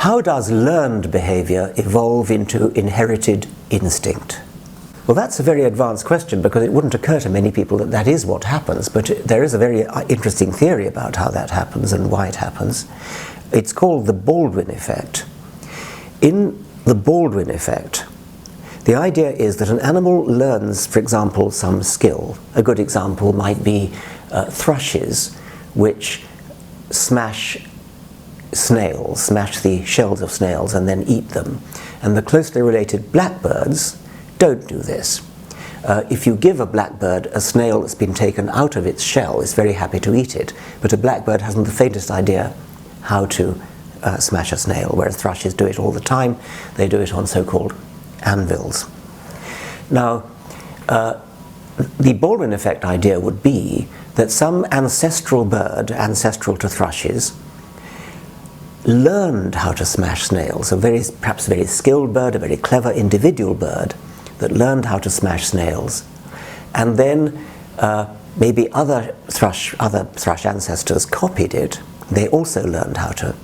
how does learned behavior evolve into inherited instinct? Well, that's a very advanced question, because it wouldn't occur to many people that that is what happens, but there is a very interesting theory about how that happens and why it happens. It's called the Baldwin effect. In the Baldwin effect, the idea is that an animal learns, for example, some skill. A good example might be thrushes, which smash snails, smash the shells of snails and then eat them. And the closely related blackbirds don't do this. If you give a blackbird a snail that's been taken out of its shell, it's very happy to eat it, but a blackbird hasn't the faintest idea how to smash a snail, whereas thrushes do it all the time. They do it on so-called anvils. Now, the Baldwin effect idea would be that some ancestral bird, ancestral to thrushes, learned how to smash snails, perhaps a very skilled bird, a very clever individual bird that learned how to smash snails, and then maybe other thrush ancestors copied it. They also learned how to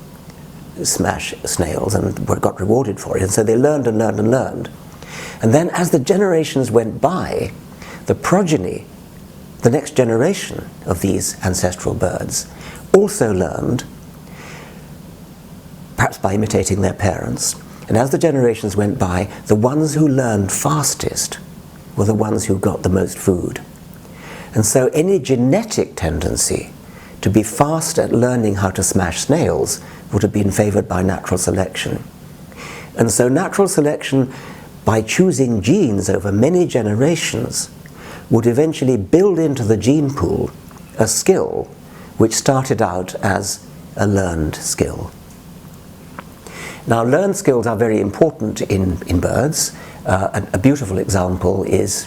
smash snails and got rewarded for it, and so they learned and learned and learned. And then as the generations went by, the progeny, the next generation of these ancestral birds, also learned, perhaps by imitating their parents. And as the generations went by, the ones who learned fastest were the ones who got the most food. And so any genetic tendency to be fast at learning how to smash snails would have been favored by natural selection. And so natural selection, by choosing genes over many generations, would eventually build into the gene pool a skill which started out as a learned skill. Now, learned skills are very important in birds. A beautiful example is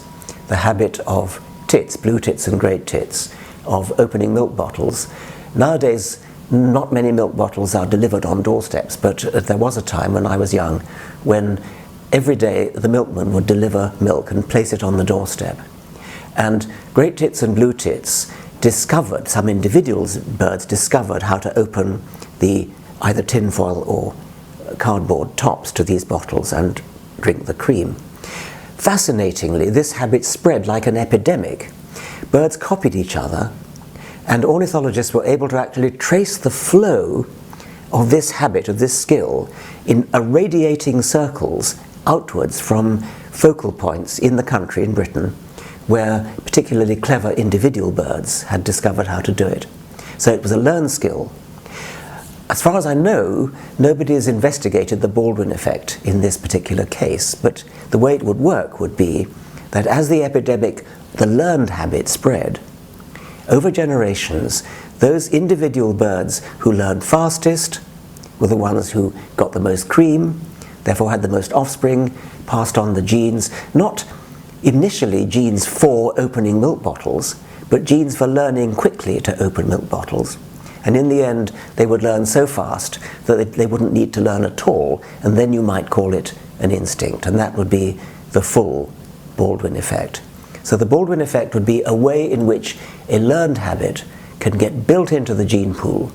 the habit of tits, blue tits and great tits, of opening milk bottles. Nowadays, not many milk bottles are delivered on doorsteps, but there was a time when I was young when every day the milkman would deliver milk and place it on the doorstep. And great tits and blue tits discovered, some individuals, birds discovered how to open the either tinfoil or cardboard tops to these bottles and drink the cream. Fascinatingly, this habit spread like an epidemic. Birds copied each other, and ornithologists were able to actually trace the flow of this habit, of this skill, in irradiating circles outwards from focal points in the country, in Britain, where particularly clever individual birds had discovered how to do it. So it was a learned skill. As far as I know, nobody has investigated the Baldwin effect in this particular case, but the way it would work would be that as the epidemic, the learned habit spread, over generations, those individual birds who learned fastest were the ones who got the most cream, therefore had the most offspring, passed on the genes, not initially genes for opening milk bottles, but genes for learning quickly to open milk bottles. And in the end, they would learn so fast that they wouldn't need to learn at all, and then you might call it an instinct, and that would be the full Baldwin effect. So the Baldwin effect would be a way in which a learned habit can get built into the gene pool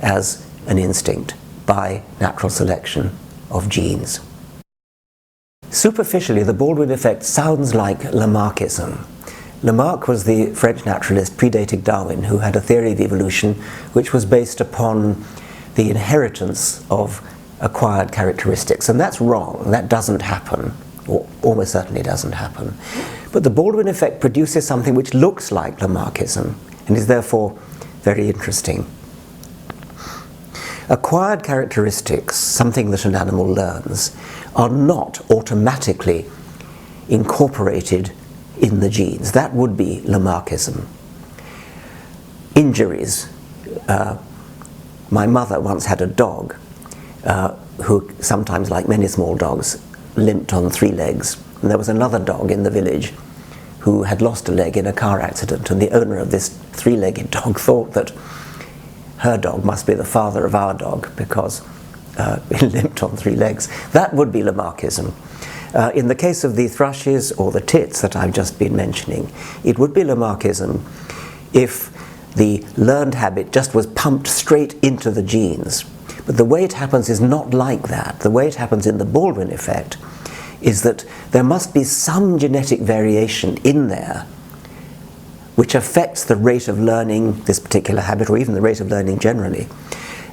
as an instinct by natural selection of genes. Superficially, the Baldwin effect sounds like Lamarckism. Lamarck was the French naturalist predating Darwin, who had a theory of evolution which was based upon the inheritance of acquired characteristics. And that's wrong. That doesn't happen, or almost certainly doesn't happen. But the Baldwin effect produces something which looks like Lamarckism and is therefore very interesting. Acquired characteristics, something that an animal learns, are not automatically incorporated in the genes. That would be Lamarckism. Injuries. My mother once had a dog who sometimes, like many small dogs, limped on 3 legs. And there was another dog in the village who had lost a leg in a car accident, and the owner of this 3-legged dog thought that her dog must be the father of our dog because he limped on 3 legs. That would be Lamarckism. In the case of the thrushes or the tits that I've just been mentioning, it would be Lamarckism if the learned habit just was pumped straight into the genes. But the way it happens is not like that. The way it happens in the Baldwin effect is that there must be some genetic variation in there which affects the rate of learning this particular habit, or even the rate of learning generally.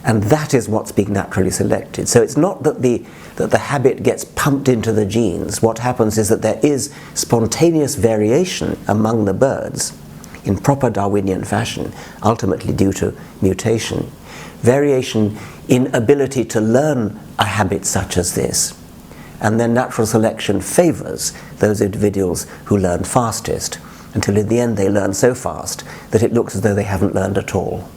And that is what's being naturally selected. So it's not that the habit gets pumped into the genes. What happens is that there is spontaneous variation among the birds in proper Darwinian fashion, ultimately due to mutation. Variation in ability to learn a habit such as this. And then natural selection favors those individuals who learn fastest, until in the end they learn so fast that it looks as though they haven't learned at all.